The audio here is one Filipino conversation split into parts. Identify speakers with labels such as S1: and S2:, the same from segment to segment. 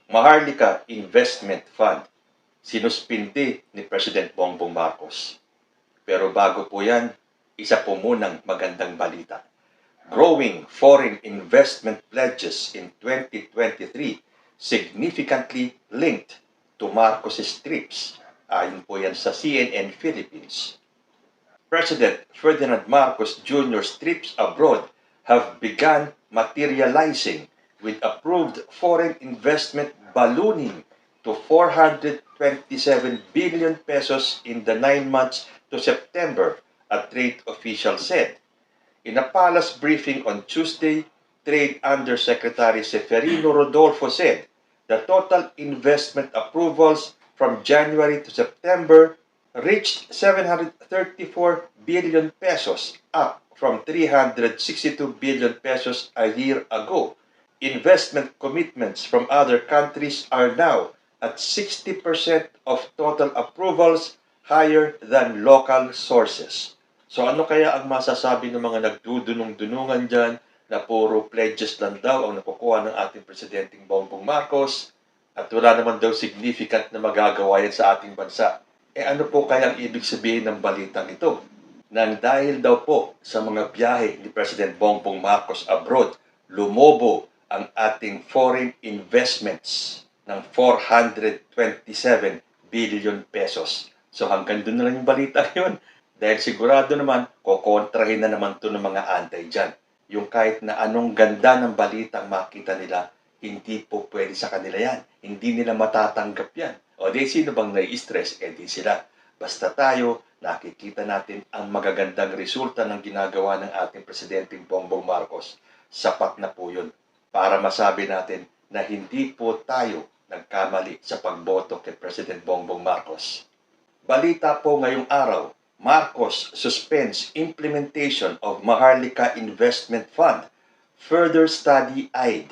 S1: Maharlika Investment Fund, sinuspindi ni President Bongbong Marcos. Pero bago po yan, isa po munang magandang balita. Growing foreign investment pledges in 2023 significantly linked to Marcos' trips. Ayon po yan sa CNN Philippines. President Ferdinand Marcos Jr.'s trips abroad have begun materializing with approved foreign investment ballooning to 427 billion pesos in the 9 months to September, a trade official said. In a palace briefing on Tuesday, Trade Undersecretary Seferino Rodolfo said the total investment approvals from January to September reached 734 billion pesos, up from 362 billion pesos a year ago. Investment commitments from other countries are now at 60% of total approvals, higher than local sources. So ano kaya ang masasabi ng mga nagdudunong-dunungan dyan na puro pledges lang daw ang nakukuha ng ating Presidenteng Bongbong Marcos at wala naman daw significant na magagawa yan sa ating bansa? Ano po kaya ang ibig sabihin ng balitang ito? Nang dahil daw po sa mga biyahe ni President Bongbong Marcos abroad, lumobo ang ating foreign investments ng 427 billion pesos. So hanggang doon na lang yung balita yun. Dahil sigurado naman, kukontrahin na naman ito ng mga antay dyan. Yung kahit na anong ganda ng balitang makita nila, hindi po pwede sa kanila yan. Hindi nila matatanggap yan. O di sino bang nai-stress? Di sila. Basta tayo, nakikita natin ang magagandang resulta ng ginagawa ng ating Presidenteng Bongbong Marcos. Sapat na po yun para masabi natin na hindi po tayo nagkamali sa pagboto kay President Bongbong Marcos. Balita po ngayong araw, Marcos suspends implementation of Maharlika Investment Fund, further study eyed.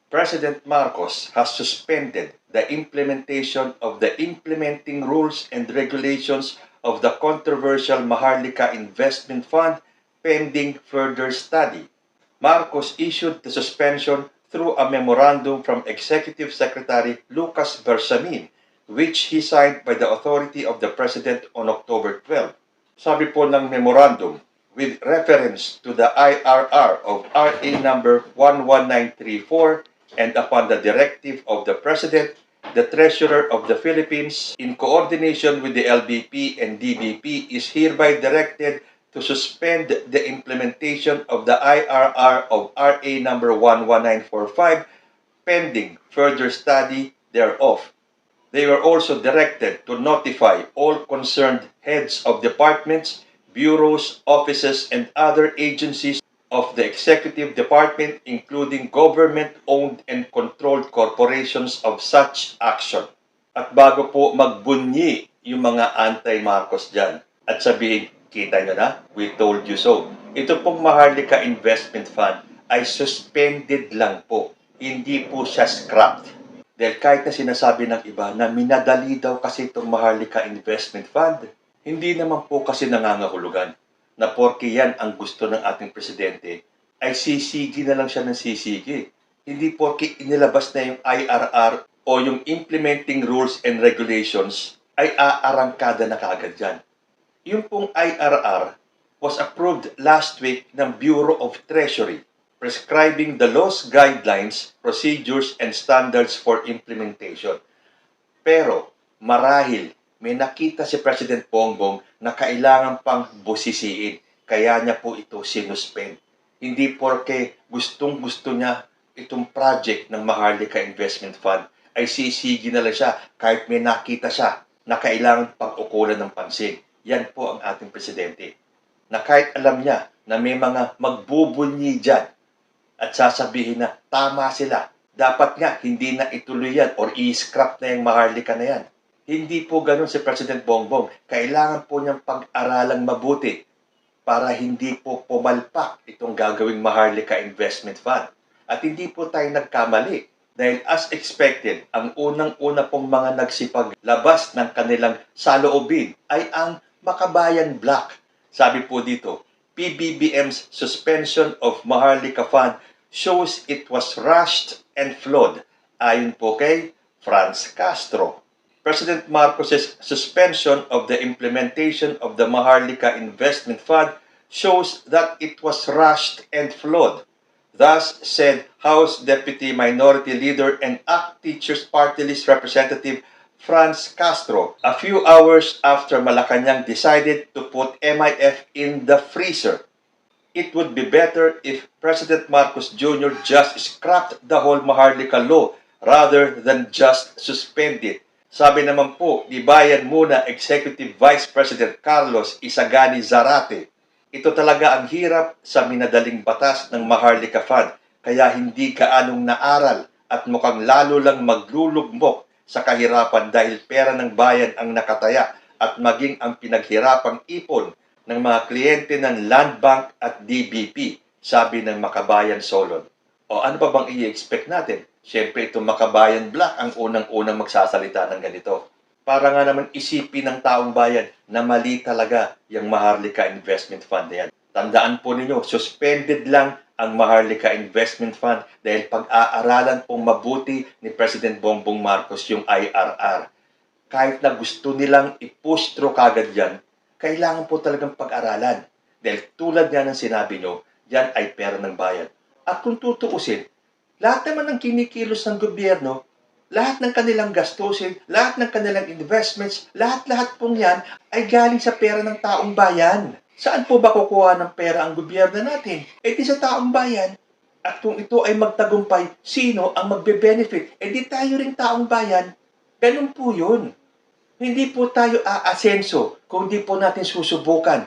S1: President Marcos has suspended the implementation of the implementing rules and regulations of the controversial Maharlika Investment Fund pending further study. Marcos issued the suspension through a memorandum from Executive Secretary Lucas Bersamin, which he signed by the authority of the President on October 12. Sabi po ng memorandum, with reference to the IRR of RA number 11934 and upon the directive of the President, the Treasurer of the Philippines, in coordination with the LBP and DBP, is hereby directed to suspend the implementation of the IRR of RA number 11945 pending further study thereof. They were also directed to notify all concerned heads of departments, bureaus, offices, and other agencies of the Executive Department, including government-owned and controlled corporations, of such action. At bago po magbunyi yung mga anti-Marcos dyan at sabihin, kita nyo na, we told you so. Ito pong Maharlika Investment Fund ay suspended lang po. Hindi po siya scrapped. Dahil kahit na sinasabi ng iba na minadali daw kasi itong Maharlika Investment Fund, hindi naman po kasi nangangahulugan na porke yan ang gusto ng ating presidente, ay sisigi na lang siya ng sisigi. Hindi porke inilabas na yung IRR o yung implementing rules and regulations ay aarangkada na kaagad dyan. Yung pong IRR was approved last week ng Bureau of Treasury, prescribing the laws, guidelines, procedures, and standards for implementation. Pero marahil may nakita si President Bongbong na kailangan pang busisiin, kaya niya po ito sinuspend. Hindi porke gustong-gusto niya itong project ng Maharlika Investment Fund ay sisigi na lang siya kahit may nakita siya na kailangan pang ukulan ng pansin. Yan po ang ating presidente. Na kahit alam niya na may mga magbubunyi dyan at sasabihin na tama sila, dapat nga hindi na ituloy yan or i-scrap na yung Maharlika na yan. Hindi po ganun si President Bongbong. Kailangan po niyang pag-aralang mabuti para hindi po pumalpak itong gagawing Maharlika Investment Fund. At hindi po tayo nagkamali. Dahil as expected, ang unang-una pong mga nagsipaglabas ng kanilang saloobin ay ang Makabayan Black. Sabi po dito, PBBM's suspension of Maharlika Fund shows it was rushed and flawed. Ayon po kay Franz Castro. President Marcos's suspension of the implementation of the Maharlika Investment Fund shows that it was rushed and flawed. Thus said House Deputy Minority Leader and ACT Teachers Party List Representative Franz Castro a few hours after Malacanang decided to put MIF in the freezer. It would be better if President Marcos Jr. just scrapped the whole Maharlika law rather than just suspend it. Sabi naman po ni Bayan Muna Executive Vice President Carlos Isagani Zarate, ito talaga ang hirap sa minadaling batas ng Maharlika Fund, kaya hindi gaanong naaral at mukhang lalo lang maglulugmok sa kahirapan dahil pera ng bayan ang nakataya at maging ang pinaghirapang ipon ng mga kliyente ng Land Bank at DBP, sabi ng Makabayan Solon. O ano pa bang i-expect natin? Siyempre itong Makabayan Black ang unang-unang magsasalita ng ganito. Para nga naman isipin ng taong bayan na mali talaga yung Maharlika Investment Fund na yan. Tandaan po ninyo, suspended lang ang Maharlika Investment Fund dahil pag-aaralan pong mabuti ni President Bongbong Marcos yung IRR. Kahit na gusto nilang i-push through kagad yan, kailangan po talagang pag-aralan. Dahil tulad nga ng sinabi nyo, yan ay pera ng bayan. At kung tutuusin, lahat naman ng kinikilos ng gobyerno, lahat ng kanilang gastusin, lahat ng kanilang investments, lahat-lahat pong yan ay galing sa pera ng taong bayan. Saan po ba kukuha ng pera ang gobyerno natin? Eh di sa taong bayan. At kung ito ay magtagumpay, sino ang magbe-benefit? Eh di tayo ring taong bayan. Ganun po yun. Hindi po tayo aasenso kung di po natin susubukan.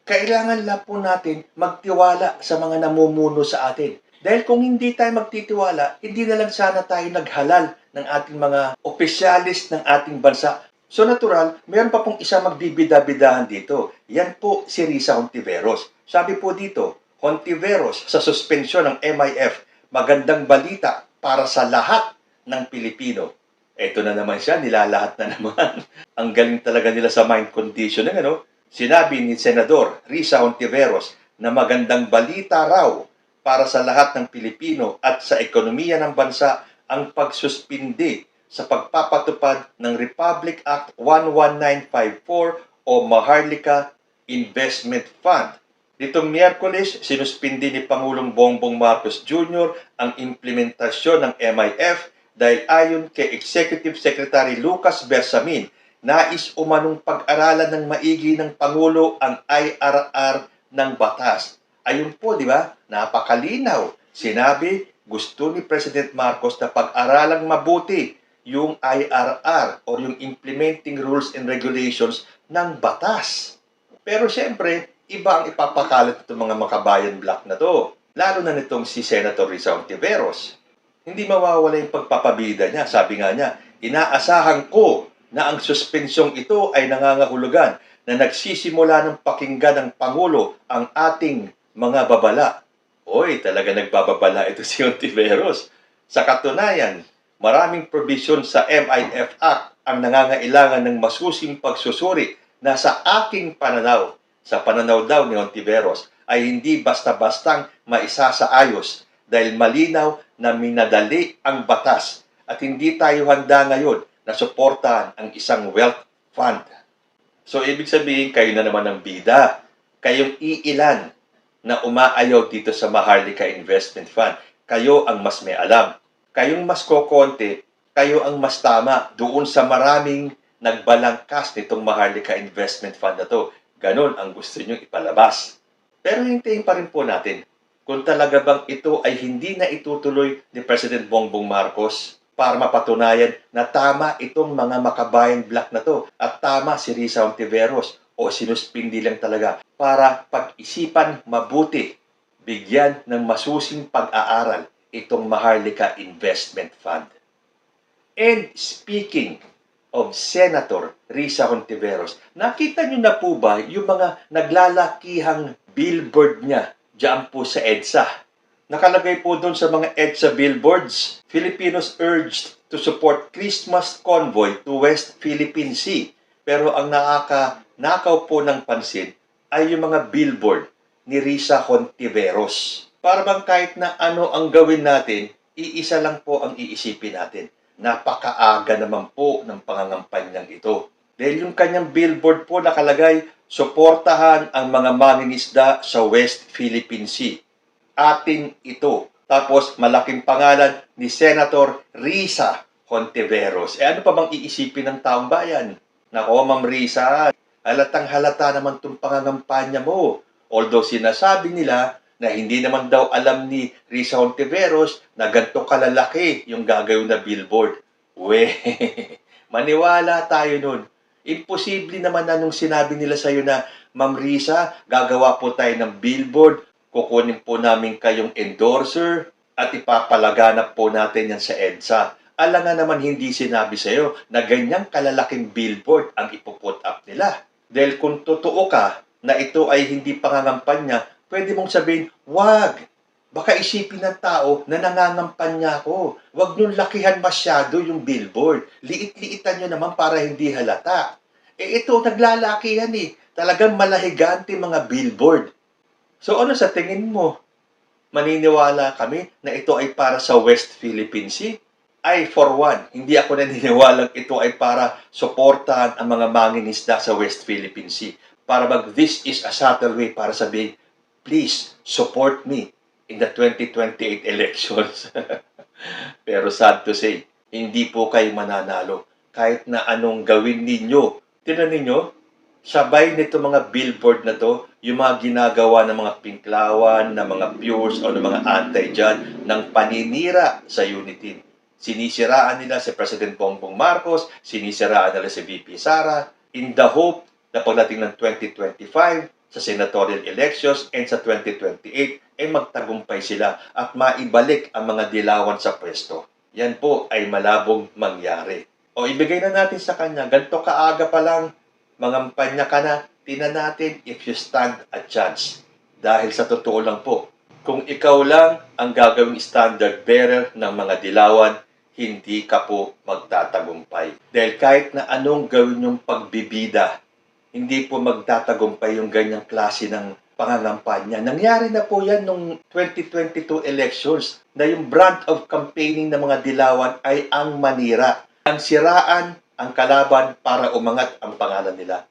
S1: Kailangan lang po natin magtiwala sa mga namumuno sa atin. Dahil kung hindi tayo magtitiwala, hindi na lang sana tayo naghalal ng ating mga opisyalis ng ating bansa. So natural, meron pa pong isa magbibida-bidahan dito. Yan po si Risa Hontiveros. Sabi po dito, Hontiveros sa suspensyon ng MIF, magandang balita para sa lahat ng Pilipino. Eto na naman siya, nilalahat na naman. Ang galing talaga nila sa mind conditioning, ano? Sinabi ni Senador Risa Hontiveros na magandang balita raw para sa lahat ng Pilipino at sa ekonomiya ng bansa ang pagsuspindi sa pagpapatupad ng Republic Act 11954 o Maharlika Investment Fund. Nitong Miyerkules, sinuspindi ni Pangulong Bongbong Marcos Jr. ang implementasyon ng MIF dahil ayon kay Executive Secretary Lucas Bersamin, nais umanong pag-aralan ng maigi ng Pangulo ang IRR ng batas. Ayun po, di ba? Napakalinaw. Sinabi, gusto ni President Marcos na pag-aralang mabuti yung IRR or yung Implementing Rules and Regulations ng batas. Pero siyempre, iba ang ipapakalat itong mga Makabayan Black na to. Lalo na nitong si Senator Risa Hontiveros. Hindi mawawala yung pagpapabida niya. Sabi nga niya, inaasahan ko na ang suspensyong ito ay nangangahulugan na nagsisimula ng pakinggan ng Pangulo ang ating mga babala. Oy, talaga nagbababala ito si Hontiveros. Sa katunayan, maraming provision sa MIF Act ang nangangailangan ng masusing pagsusuri na sa aking pananaw, sa pananaw daw ni Hontiveros, ay hindi basta-bastang maisasaayos dahil malinaw na minadali ang batas at hindi tayo handa ngayon na suportahan ang isang wealth fund. So, ibig sabihin, kayo na naman ang bida. Kayong iilan na umaayaw dito sa Maharlika Investment Fund. Kayo ang mas may alam. Kayong mas kokonti, kayo ang mas tama doon sa maraming nagbalangkas nitong Maharlika Investment Fund na to. Ganon ang gusto nyo ipalabas. Pero hintayin pa rin po natin kung talaga bang ito ay hindi na itutuloy ni President Bongbong Marcos para mapatunayan na tama itong mga Makabayan Black na to at tama si Risa Hontiveros o sinuspindi lang talaga para pag-isipan mabuti, bigyan ng masusing pag-aaral itong Maharlika Investment Fund. And speaking of Senator Risa Hontiveros, nakita niyo na po ba yung mga naglalakihang billboard niya diyan po sa EDSA? Nakalagay po doon sa mga EDSA billboards, Filipinos urged to support Christmas convoy to West Philippine Sea. Pero ang nakaw po ng pansin ay yung mga billboard ni Risa Hontiveros. Para bang kahit na ano ang gawin natin, iisa lang po ang iisipin natin. napakaaga naman po ng pangangampanyang ito. Dahil yung kanyang billboard po nakalagay, suportahan ang mga mangingisda sa West Philippine Sea. Atin ito. Tapos malaking pangalan ni Senator Risa Hontiveros. Ano pa bang iisipin ng taong bayan? Nako, Ma'am Risa, halatang halata naman itong pangangampanya mo. Although sinasabi nila na hindi naman daw alam ni Risa Hontiveros na ganito kalalaki yung gagawin na billboard. Maniwala tayo nun. Imposible naman na nung sinabi nila sa'yo na, Ma'am Risa, gagawa po tayo ng billboard, kukunin po namin kayong endorser, at ipapalaganap po natin yan sa EDSA. Alam nga naman hindi sinabi sa'yo na ganyang kalalaking billboard ang ipuput up nila. Dahil kung totoo ka na ito ay hindi pangangampanya, pwede mong sabihin, wag. Baka isipin ng tao na nangangampanya ko. Wag niyong lakihan masyado yung billboard. Liit-liitan nyo naman para hindi halata. Ito, naglalakihan eh. Talagang malahigante mga billboard. So ano sa tingin mo? Maniniwala kami na ito ay para sa West Philippine Sea? Ay, for one, hindi ako naniniwalang ito ay para suportahan ang mga mangingisda sa West Philippine Sea. Para this is a subtle way para sabihin, please support me in the 2028 elections. Pero sad to say, hindi po kayo mananalo kahit na anong gawin ninyo. Tingnan ninyo, sabay nito mga billboard na to, yung mga ginagawa ng mga pinklawan, ng mga pures o ng mga anti dyan, ng paninira sa Unitin. Sinisiraan nila si President Bongbong Marcos, sinisiraan nila si VP Sara, in the hope na pagdating ng 2025, sa senatorial elections and sa 2028, ay magtagumpay sila at maibalik ang mga dilawan sa pwesto. Yan po ay malabong mangyari. O ibigay na natin sa kanya, ganito kaaga pa lang, mangampanya ka na, tingnan natin if you stand a chance. Dahil sa totoo lang po, kung ikaw lang ang gagawing standard bearer ng mga dilawan, hindi ka po magtatagumpay. Dahil kahit na anong gawin yung pagbibida, hindi po magtatagumpay yung ganyang klase ng pangangampanya. Nangyari na po yan nung 2022 elections na yung brand of campaigning ng mga dilawan ay ang manira. Ang siraan ang kalaban para umangat ang pangalan nila.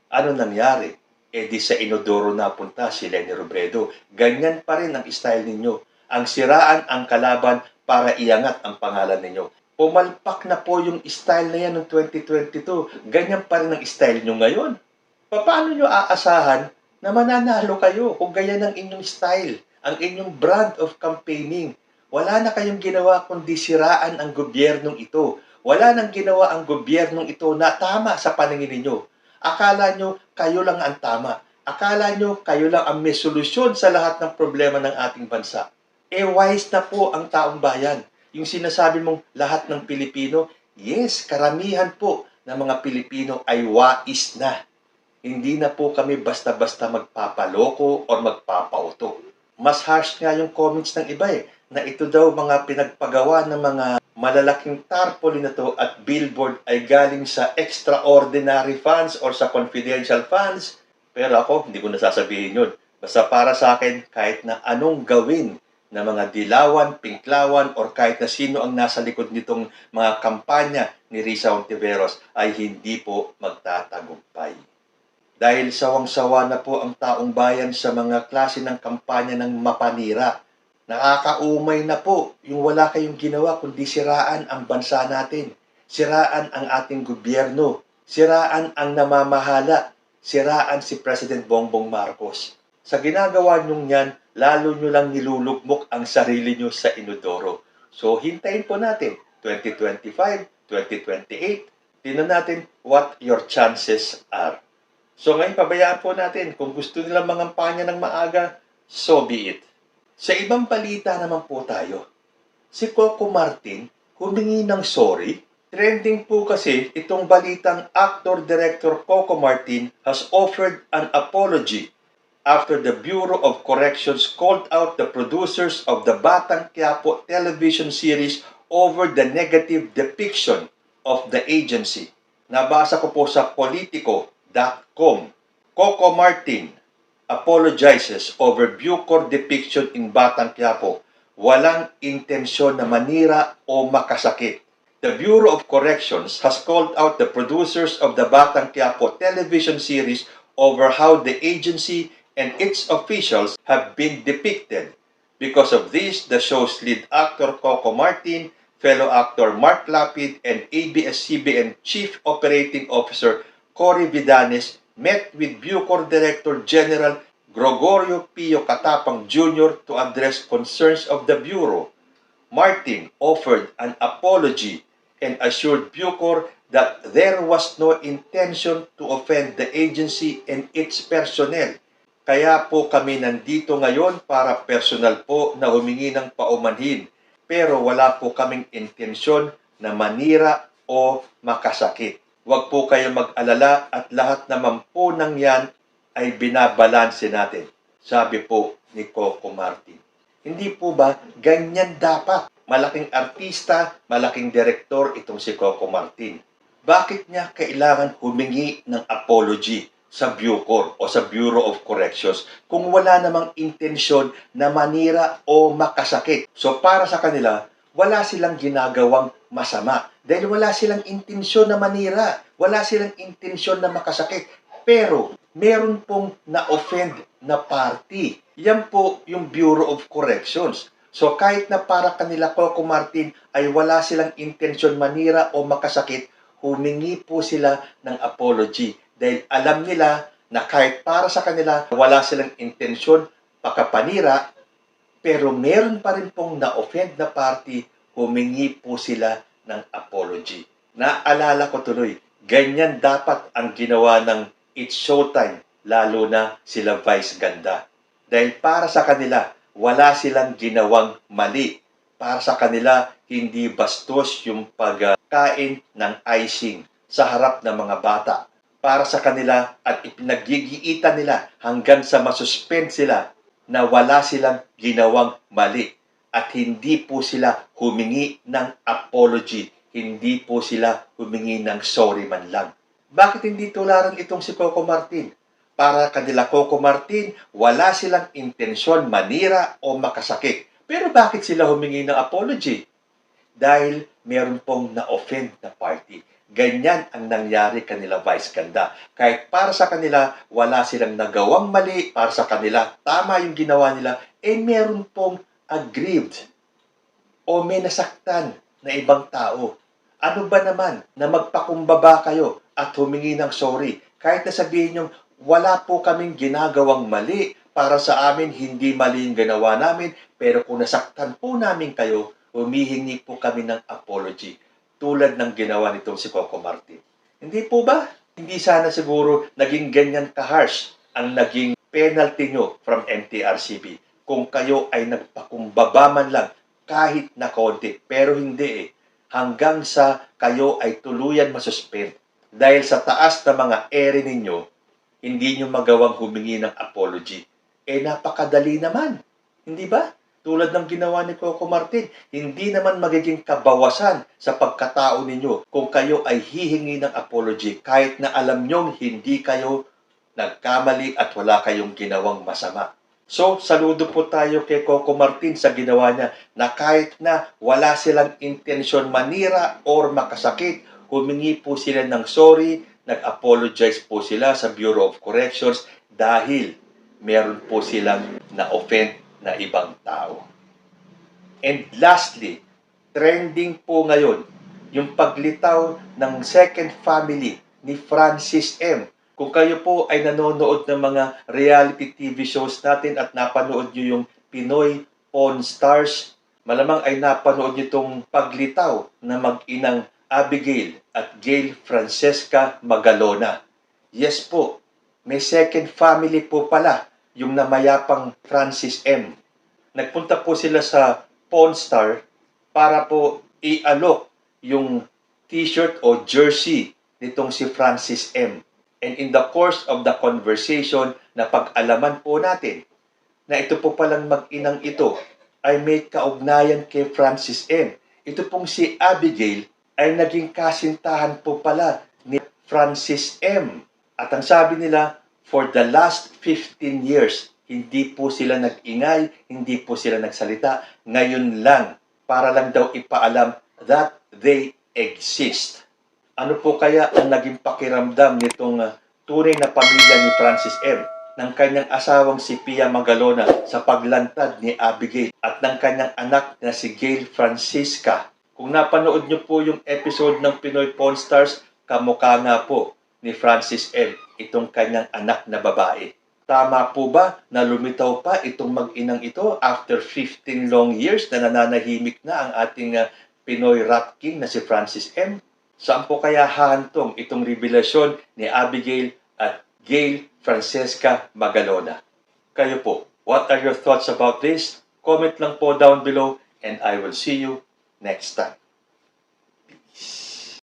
S1: Ano nangyari? Di sa Inodoro napunta si Leni Robredo. Ganyan pa rin ang style ninyo. Ang siraan ang kalaban para iangat ang pangalan ninyo. Pumalpak na po yung style na yan noong 2022. Ganyan pa rin ang style nyo ngayon. Paano nyo aasahan na mananalo kayo kung ganyan ang inyong style, ang inyong brand of campaigning? Wala na kayong ginawa kundi siraan ang gobyernong ito. Wala nang ginawa ang gobyernong ito na tama sa paningin ninyo. Akala nyo kayo lang ang tama. Akala nyo kayo lang ang may solusyon sa lahat ng problema ng ating bansa. Wise na po ang taong bayan. Yung sinasabi mong lahat ng Pilipino, yes, karamihan po ng mga Pilipino ay wais na. Hindi na po kami basta-basta magpapaloko o magpapauto. Mas harsh nga yung comments ng iba na ito daw mga pinagpagawa ng mga malalaking tarpaulin na to at billboard ay galing sa extraordinary funds or sa confidential funds. Pero ako, hindi ko nasasabihin yun. Basta para sa akin, kahit na anong gawin na mga dilawan, pinklawan, or kahit na sino ang nasa likod nitong mga kampanya ni Risa Hontiveros ay hindi po magtatagumpay. Dahil sawang-sawa na po ang taong bayan sa mga klase ng kampanya ng mapanira. Nakakaumay na po yung wala kayong ginawa kundi siraan ang bansa natin. Siraan ang ating gobyerno. Siraan ang namamahala. Siraan si President Bongbong Marcos. Sa ginagawa nyong yan, lalo nyo lang nilulugmok ang sarili nyo sa Inodoro. So, hintayin po natin. 2025, 2028. Tingnan natin what your chances are. So ngayon, pabayaan po natin. Kung gusto nilang mangampanya ng maaga, so be it. Sa ibang balita naman po tayo. Si Coco Martin humingi ng sorry. Trending po kasi itong balitang actor-director Coco Martin has offered an apology after the Bureau of Corrections called out the producers of the Batang Quiapo television series over the negative depiction of the agency. Nabasa ko po sa Politico.com. Coco Martin apologizes over Bucor depiction in Batang Quiapo. Walang intensyon na manira o makasakit. The Bureau of Corrections has called out the producers of the Batang Quiapo television series over how the agency and its officials have been depicted. Because of this, the show's lead actor Coco Martin, fellow actor Mark Lapid, and ABS-CBN Chief Operating Officer Cory Vidanes met with Bucor Director General Gregorio Pio Catapang Jr. to address concerns of the Bureau. Martin offered an apology and assured Bucor that there was no intention to offend the agency and its personnel. Kaya po kami nandito ngayon para personal po na humingi ng paumanhin. Pero wala po kaming intensyon na manira o makasakit. Huwag po kayo mag-alala at lahat naman po ng yan ay binabalanse natin. Sabi po ni Coco Martin. Hindi po ba ganyan dapat? Malaking artista, malaking direktor itong si Coco Martin. Bakit niya kailangan humingi ng apology sa Bucor o sa Bureau of Corrections kung wala namang intensyon na manira o makasakit? So para sa kanila, wala silang ginagawang masama dahil wala silang intensyon na manira, wala silang intensyon na makasakit. Pero meron pong na-offend na party. Yan po yung Bureau of Corrections. So kahit na para kanila Coco Martin ay wala silang intensyon manira o makasakit, humingi po sila ng apology dahil alam nila na kahit para sa kanila wala silang intensyon pakapanira, pero meron pa rin pong na-offend na party, humingi po sila ng apology. Naalala ko tuloy, ganyan dapat ang ginawa ng It's Showtime, lalo na sila Vice Ganda. Dahil para sa kanila, wala silang ginawang mali. Para sa kanila, hindi bastos yung pagkain ng icing sa harap ng mga bata. Para sa kanila at ipinaggigiitan nila hanggang sa masuspend sila na wala silang ginawang mali. At hindi po sila humingi ng apology. Hindi po sila humingi ng sorry man lang. Bakit hindi tularan itong si Coco Martin? Para kanila Coco Martin, wala silang intensyon manira o makasakit. Pero bakit sila humingi ng apology? Dahil meron pong na-offend na party. Ganyan ang nangyari kanila Vice Ganda. Kahit para sa kanila, wala silang nagawang mali, para sa kanila, tama yung ginawa nila, meron pong aggrieved o may nasaktan na ibang tao. Ano ba naman na magpakumbaba kayo at humingi ng sorry? Kahit na sabihin nyo, wala po kaming ginagawang mali. Para sa amin, hindi mali yung ginawa namin. Pero kung nasaktan po namin kayo, humihingi po kami ng apology. Tulad ng ginawa nitong si Coco Martin. Hindi po ba? Hindi sana siguro naging ganyan ka-harsh ang naging penalty nyo from MTRCB. Kung kayo ay nagpakumbaba man lang kahit na konti. Pero hindi hanggang sa kayo ay tuluyan masuspend. Dahil sa taas na mga ere ninyo, hindi nyo magawang humingi ng apology. Napakadali naman. Hindi ba? Tulad ng ginawa ni Coco Martin, hindi naman magiging kabawasan sa pagkatao ninyo kung kayo ay hihingi ng apology kahit na alam nyong hindi kayo nagkamali at wala kayong ginawang masama. So, saludo po tayo kay Coco Martin sa ginawa niya na kahit na wala silang intensyon manira or makasakit, humingi po sila ng sorry, nag-apologize po sila sa Bureau of Corrections dahil meron po silang na-offend na ibang tao. And lastly, trending po ngayon yung paglitaw ng second family ni Francis M. Kung kayo po ay nanonood ng mga reality TV shows natin at napanood nyo yung Pinoy Pawn Stars, malamang ay napanood nyo itong paglitaw na mag-inang Abigail at Gail Francesca Magalona. Yes po, may second family po pala yung namayapang Francis M. Nagpunta po sila sa Pawn Star para po i-alok yung t-shirt o jersey nitong si Francis M. And in the course of the conversation, napag-alaman po natin na ito po palang mag-inang ito ay may kaugnayan kay Francis M. Ito pong si Abigail ay naging kasintahan po pala ni Francis M. At ang sabi nila, for the last 15 years, hindi po sila nag-ingay, hindi po sila nagsalita. Ngayon lang, para lang daw ipaalam that they exist. Ano po kaya ang naging pakiramdam nitong tunay na pamilya ni Francis M. ng kanyang asawang si Pia Magalona sa paglantad ni Abigail at ng kanyang anak na si Gail Francisca? Kung napanood niyo po yung episode ng Pinoy Pawn Stars, kamukha nga po ni Francis M. itong kanyang anak na babae. Tama po ba na lumitaw pa itong mag-inang ito after 15 long years na nananahimik na ang ating Pinoy rap king na si Francis M? Saan po kaya hahantong itong revelasyon ni Abigail at Gail Francesca Magalona? Kayo po, what are your thoughts about this? Comment lang po down below and I will see you next time. Peace.